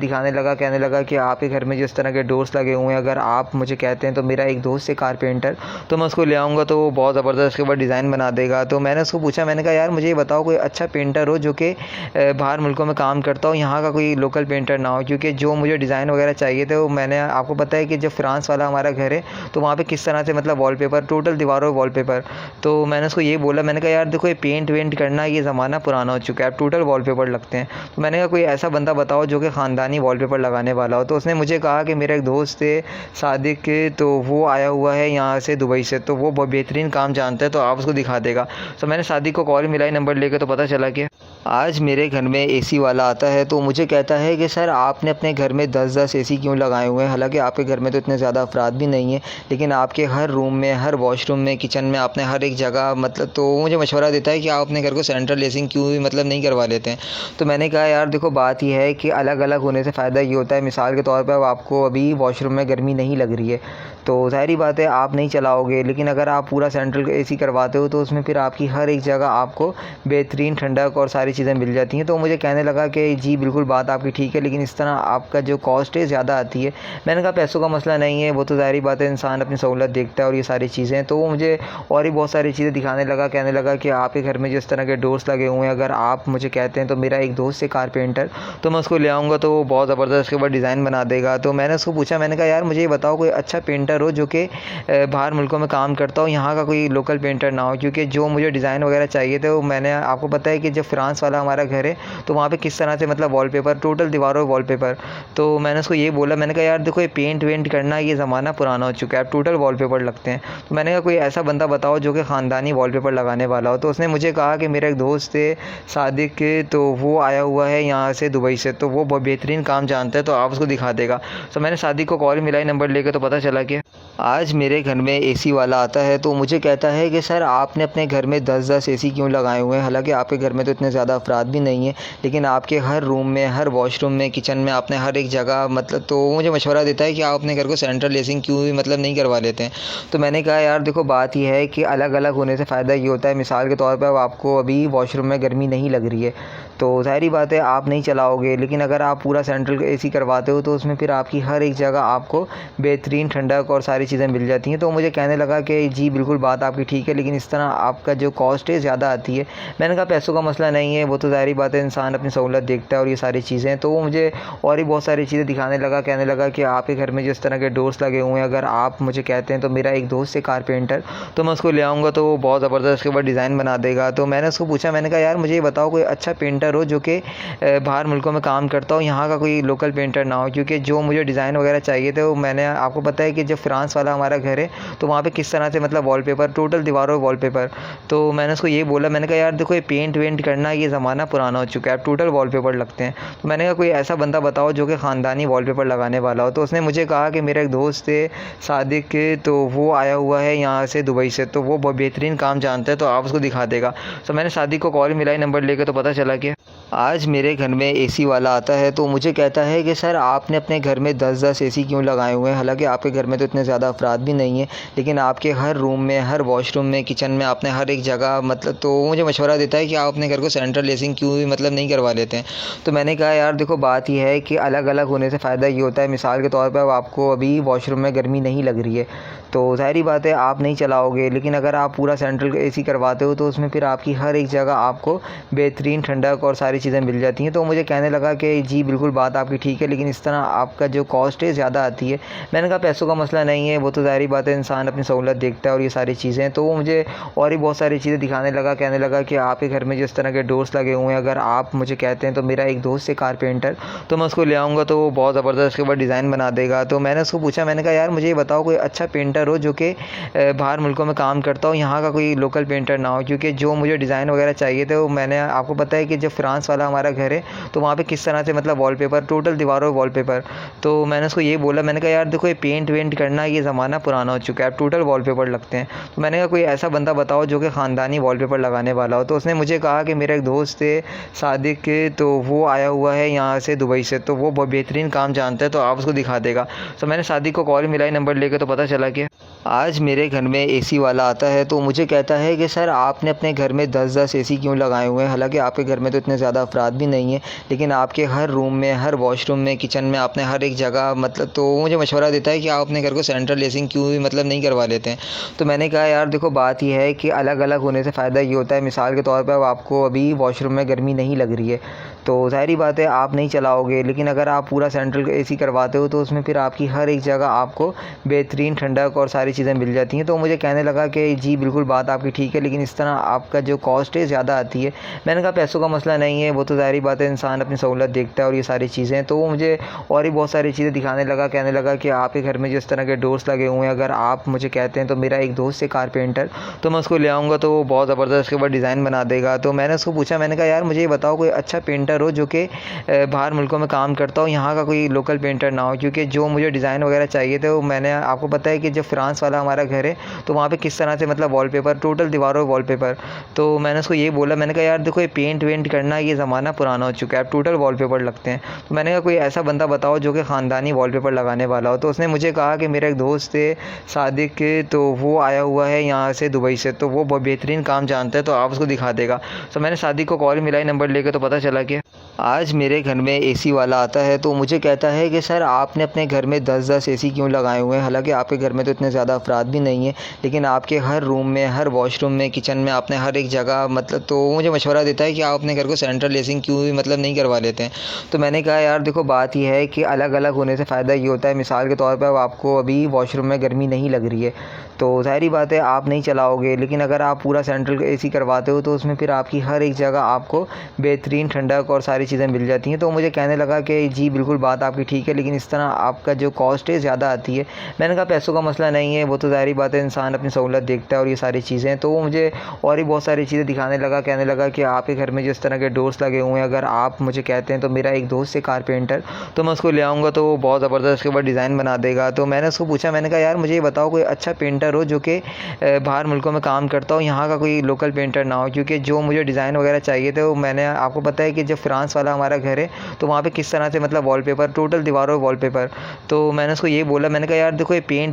दिखाने लगा, कहने लगा कि आपके घर में जिस तरह के डोर्स लगे हुए हैं, अगर आप मुझे कहते हैं तो मेरा एक दोस्त है कारपेंटर, तो मैं उसको ले आऊँगा तो वो बहुत ज़बरदस्त उसके ऊपर डिज़ाइन बना देगा। तो मैंने उसको पूछा, मैंने कहा यार मुझे ये बताओ कोई अच्छा पेंटर हो जो कि बाहर मुल्कों में काम करता हो, यहाँ का कोई लोकल पेंटर ना हो, क्योंकि जो मुझे डिज़ाइन वगैरह चाहिए थे वो मैंने आपको पता है कि जब फ्रांस वाला हमारा घर है तो वहाँ पे किस तरह से मतलब वॉलपेपर टोटल दीवारों वॉलपेपर। तो मैंने उसको ये बोला, मैंने कहा यार देखो ये पेंट वेंट करना ये ज़माना पुराना हो चुका है, अब टोटल वॉलपेपर लगते हैं। तो मैंने कहा कोई ऐसा बंदा बताओ जो कि ख़ानदानी वॉलपेपर लगाने वाला हो। तो उसने मुझे कहा कि मेरा एक दोस्त है सादिक के, तो वो आया हुआ है यहाँ से दुबई से, तो वो बहुत बेहतरीन काम जानता है, तो आप उसको दिखा देगा। तो मैंने सादिक को कॉल मिलाई नंबर लेकर, तो पता चला कि आज मेरे घर में एसी वाला आता है तो मुझे कहता है कि सर आपने अपने घर में 10-10 एसी क्यों लगाए हुए हैं। हालांकि आपके घर में तो इतने ज़्यादा अफराद भी नहीं है, लेकिन आपके हर रूम में, हर वॉशरूम में, किचन में, आपने हर एक जगह मतलब, तो वो मुझे मशवरा देता है कि आप अपने घर को सेंट्रल एसिंग क्यों भी मतलब नहीं करवा लेते हैं। तो मैंने कहा यार देखो बात यह है कि अलग अलग होने से फ़ायदा ये होता है, मिसाल के तौर पर आपको अभी वॉशरूम में गर्मी नहीं लग रही है तो ज़ाहिरी बात है आप नहीं चलाओगे, लेकिन अगर आप पूरा सेंट्रल एसी करवाते हो तो उसमें फिर आपकी हर एक जगह आपको बेहतरीन ठंडक और सारी चीज़ें मिल जाती हैं। तो मुझे कहने लगा कि जी बिल्कुल बात आपकी ठीक है, लेकिन इस तरह आपका जो कॉस्ट है ज़्यादा आती है। मैंने कहा पैसों का मसला नहीं है, वो तो ज़ाहिरी बात है, इंसान अपनी सहूलत देखता है और ये सारी चीज़ें। तो वो मुझे और भी बहुत सारी चीज़ें दिखाने लगा, कहने लगा कि आपके घर में जिस तरह के डोर्स लगे हुए हैं, अगर आप मुझे कहते हैं तो मेरा एक दोस्त है कारपेंटर, तो मैं उसको ले आऊँगा तो वो बहुत ज़बरदस्त उसके ऊपर डिज़ाइन बना देगा। तो मैंने उसको पूछा, मैंने कहा यार मुझे ये बताओ कोई अच्छा पेंटर हो जो कि बाहर मुल्कों में काम करता हो, यहाँ का कोई लोकल पेंटर ना हो, क्योंकि जो मुझे डिज़ाइन वगैरह चाहिए थे वो मैंने आपको पता है कि जब फ्रांस वाला हमारा घर है तो वहाँ पे किस तरह से मतलब वॉलपेपर टोटल दीवारों वॉलपेपर। तो मैंने उसको ये बोला, मैंने कहा यार देखो ये पेंट वेंट करना ये ज़माना पुराना हो चुका है, अब टोटल वॉलपेपर लगते हैं। तो मैंने कहा कोई ऐसा बंदा बताओ जो कि ख़ानदानी वॉलपेपर लगाने वाला हो। तो उसने मुझे कहा कि मेरा एक दोस्त है सादिक के, तो वो आया हुआ है यहाँ से दुबई से, तो वो बहुत बेहतरीन काम जानता है, तो आप उसको दिखा देगा। तो मैंने सादिक को कॉल मिलाई नंबर लेकर, तो पता चला कि आज मेरे घर में एसी वाला आता है तो मुझे कहता है कि सर आपने अपने घर में 10-10 एसी क्यों लगाए हुए हैं। हालांकि आपके घर में तो इतने ज़्यादा अफराद भी नहीं है, लेकिन आपके हर रूम में, हर वॉशरूम में, किचन में, आपने हर एक जगह मतलब, तो वो मुझे मशवरा देता है कि आप अपने घर को सेंट्रल एसिंग क्यों भी मतलब नहीं करवा लेते हैं। तो मैंने कहा यार देखो बात यह है कि अलग अलग होने से फ़ायदा ये होता है, मिसाल के तौर पर आपको अभी वॉशरूम में गर्मी नहीं लग रही है तो ज़ाहिरी बात है आप नहीं चलाओगे, लेकिन अगर आप पूरा सेंट्रल एसी करवाते हो तो उसमें फिर आपकी हर एक जगह आपको बेहतरीन ठंडक और सारी चीज़ें मिल जाती हैं। तो मुझे कहने लगा कि जी बिल्कुल बात आपकी ठीक है, लेकिन इस तरह आपका जो कॉस्ट है ज़्यादा आती है। मैंने कहा पैसों का मसला नहीं है, वो तो ज़ाहिरी बात है, इंसान अपनी सहूलत देखता है और ये सारी चीज़ें। तो वो मुझे और भी बहुत सारी चीज़ें दिखाने लगा, कहने लगा कि आपके घर में जिस तरह के डोर्स लगे हुए हैं, अगर आप मुझे कहते हैं तो मेरा एक दोस्त है कारपेंटर, तो मैं उसको ले आऊँगा तो वो बहुत ज़बरदस्त उसके ऊपर डिज़ाइन बना देगा। तो मैंने उसको पूछा, मैंने कहा यार मुझे ये बताओ कोई अच्छा पेंटर हो जो कि बाहर मुल्कों में काम करता हो, यहाँ का कोई लोकल पेंटर ना हो, क्योंकि जो मुझे डिज़ाइन वगैरह चाहिए थे वो मैंने आपको पता है कि जब फ्रांस वाला हमारा घर है तो वहाँ पे किस तरह से मतलब वॉलपेपर टोटल दीवारों वॉलपेपर। तो मैंने उसको ये बोला, मैंने कहा यार देखो ये पेंट वेंट करना ये ज़माना पुराना हो चुका है, अब टोटल वॉलपेपर लगते हैं। तो मैंने कहा कोई ऐसा बंदा बताओ जो कि ख़ानदानी वॉलपेपर लगाने वाला हो। तो उसने मुझे कहा कि मेरा एक दोस्त है सादिक के, तो वो आया हुआ है यहाँ से दुबई से, तो वो बहुत बेहतरीन काम जानता है, तो आप उसको दिखा देगा। तो मैंने सादिक को कॉल मिलाई नंबर लेकर, तो पता चला कि आज मेरे घर में एसी वाला आता है तो मुझे कहता है कि सर आपने अपने घर में 10-10 एसी क्यों लगाए हुए हैं। हालांकि आपके घर में तो इतने ज़्यादा अफराद भी नहीं है, लेकिन आपके हर रूम में, हर वॉशरूम में, किचन में, आपने हर एक जगह मतलब, तो वो मुझे मशवरा देता है कि आप अपने घर को सेंट्रल एसिंग क्यों भी मतलब नहीं करवा लेते हैं। तो मैंने कहा यार देखो बात यह है कि अलग अलग होने से फ़ायदा ये होता है, मिसाल के तौर पर आपको अभी वॉशरूम में गर्मी नहीं लग रही है तो ज़ाहिर बात है आप नहीं चलाओगे, लेकिन अगर आप पूरा सेंट्रल एसी करवाते हो तो उसमें फिर आपकी हर एक जगह आपको बेहतरीन ठंडक और सारी चीज़ें मिल जाती हैं। तो मुझे कहने लगा कि जी बिल्कुल बात आपकी ठीक है, लेकिन इस तरह आपका जो कॉस्ट है ज़्यादा आती है। मैंने कहा पैसों का मसला नहीं है, वो तो ज़ाहिर बात है इंसान अपनी सहूलत देखता है और ये सारी चीज़ें। तो वो मुझे और भी बहुत सारी चीज़ें दिखाने लगा, कहने लगा कि आपके घर में जिस तरह के डोर्स लगे हुए हैं, अगर आप मुझे कहते हैं तो मेरा एक दोस्त है कारपेंटर, तो मैं उसको ले आऊँगा तो वो बहुत ज़बरदस्त उसके ऊपर डिज़ाइन बना देगा। तो मैंने उसको पूछा, मैंने कहा यार मुझे ये बताओ कोई अच्छा पेंटर हो जो कि बाहर मुल्कों में काम करता हो, यहाँ का कोई लोकल पेंटर ना हो, क्योंकि जो मुझे डिज़ाइन वगैरह चाहिए थे वो मैंने आपको पता है कि जब फ्रांस वाला हमारा घर है तो वहाँ पे किस तरह से मतलब वॉलपेपर टोटल दीवारों वॉलपेपर। तो मैंने उसको ये बोला, मैंने कहा यार देखो ये पेंट वेंट करना ये ज़माना पुराना हो चुका है, अब टोटल वॉलपेपर लगते हैं। तो मैंने कहा कोई ऐसा बंदा बताओ जो कि ख़ानदानी वॉलपेपर लगाने वाला हो। तो उसने मुझे कहा कि मेरा एक दोस्त है सादिक, तो वो आया हुआ है यहाँ से दुबई से, तो वो बहुत बेहतरीन काम जानता है, तो आप उसको दिखा देगा। तो मैंने सादिक को कॉल मिलाई नंबर लेकर, तो पता चला कि आज मेरे घर में एसी वाला आता है तो मुझे कहता है कि सर आपने अपने घर में 10-10 एसी क्यों लगाए हुए हैं। हालांकि आपके घर में तो इतने ज़्यादा अफराद भी नहीं है, लेकिन आपके हर रूम में, हर वॉशरूम में, किचन में, आपने हर एक जगह मतलब, तो वो मुझे मशवरा देता है कि आप अपने घर को सेंट्रल एसिंग क्यों मतलब नहीं करवा लेते हैं। तो मैंने कहा यार देखो बात यह है कि अलग अलग होने से फ़ायदा ये होता है, मिसाल के तौर पर अब आपको अभी वॉशरूम में गर्मी नहीं लग रही है तो ज़ाहिर बात है आप नहीं चलाओगे, लेकिन अगर आप पूरा सेंट्रल एसी करवाते हो तो उसमें फिर आपकी हर एक जगह आपको बेहतरीन ठंडक और सारी चीज़ें मिल जाती हैं। तो मुझे कहने लगा कि जी बिल्कुल बात आपकी ठीक है, लेकिन इस तरह आपका जो कॉस्ट है ज़्यादा आती है। मैंने कहा पैसों का मसला नहीं है, वो तो ज़ाहिर बात है इंसान अपनी सहूलत देखता है और ये सारी चीज़ें। तो वो मुझे और भी बहुत सारी चीज़ें दिखाने लगा, कहने लगा कि आपके घर में जिस तरह के डोर्स लगे हुए हैं, अगर आप मुझे कहते हैं तो मेरा एक दोस्त है कारपेंटर, तो मैं उसको ले आऊँगा तो वो बहुत ज़बरदस्त उसके ऊपर डिज़ाइन बना देगा। तो मैंने उसको पूछा, मैंने कहा यार मुझे ये बताओ कोई अच्छा पेंटर हो जो कि बाहर मुल्कों में काम करता हो, यहाँ का कोई लोकल पेंटर ना हो, क्योंकि जो मुझे डिज़ाइन वगैरह चाहिए थे वो मैंने आपको पता है कि जब फ्रांस वाला हमारा घर है तो वहाँ पे किस तरह से मतलब वॉलपेपर टोटल दीवारों वॉलपेपर। तो मैंने उसको ये बोला, मैंने कहा यार देखो ये पेंट वेंट करना ये ज़माना पुराना हो चुका है, अब टोटल वॉलपेपर लगते हैं। तो मैंने कहा कोई ऐसा बंदा बताओ जो कि ख़ानदानी वॉलपेपर लगाने वाला हो। तो उसने मुझे कहा कि मेरा एक दोस्त है सादिक, तो वो आया हुआ है यहाँ से दुबई से, तो वो बहुत बेहतरीन काम जानता है, तो आप उसको दिखा देगा। तो मैंने सादिक को कॉल मिलाई नंबर लेकर, तो पता चला कि आज मेरे घर में एसी वाला आता है तो मुझे कहता है कि सर आपने अपने घर में 10-10 एसी क्यों लगाए हुए हैं। हालांकि आपके घर में तो इतने ज़्यादा अफराद भी नहीं है, लेकिन आपके हर रूम में, हर वॉशरूम में, किचन में, आपने हर एक जगह मतलब, तो वो मुझे मशवरा देता है कि आप अपने घर को सेंट्रल एसिंग क्यों मतलब नहीं करवा लेते हैं। तो मैंने कहा यार देखो बात यह है कि अलग अलग होने से फ़ायदा ये होता है, मिसाल के तौर पर अब आपको अभी वॉशरूम में गर्मी नहीं लग रही है तो ज़ाहिर बात है आप नहीं चलाओगे, लेकिन अगर आप पूरा सेंट्रल एसी करवाते हो तो उसमें फिर आपकी हर एक जगह आपको बेहतरीन ठंडक और सारी चीज़ें मिल जाती हैं। तो मुझे कहने लगा कि जी बिल्कुल बात आपकी ठीक है, लेकिन इस तरह आपका जो कॉस्ट है ज़्यादा आती है। मैंने कहा पैसों का मसला नहीं है, वो तो ज़ाहिर बात है इंसान अपनी सहूलत देखता है और ये सारी चीज़ें। तो वो मुझे और भी बहुत सारी चीज़ें दिखाने लगा, कहने लगा कि आपके घर में जिस तरह के डोर्स लगे हुए हैं, अगर आप मुझे कहते हैं तो मेरा एक दोस्त है कारपेंटर, तो मैं उसको ले आऊँगा तो वो बहुत ज़बरदस्त उसके ऊपर डिज़ाइन बना देगा। तो मैंने उसको पूछा, मैंने कहा यार मुझे ये बताओ कोई अच्छा पेंटर हो जो कि बाहर मुल्कों में काम करता हो, यहाँ का कोई लोकल पेंटर ना हो, क्योंकि जो मुझे डिज़ाइन वगैरह चाहिए थे वो मैंने आपको पता है कि जब फ्रांस वाला हमारा घर है तो वहाँ पे किस तरह से मतलब वॉलपेपर टोटल दीवारों वॉलपेपर। तो मैंने उसको ये बोला, मैंने कहा यार देखो ये पेंट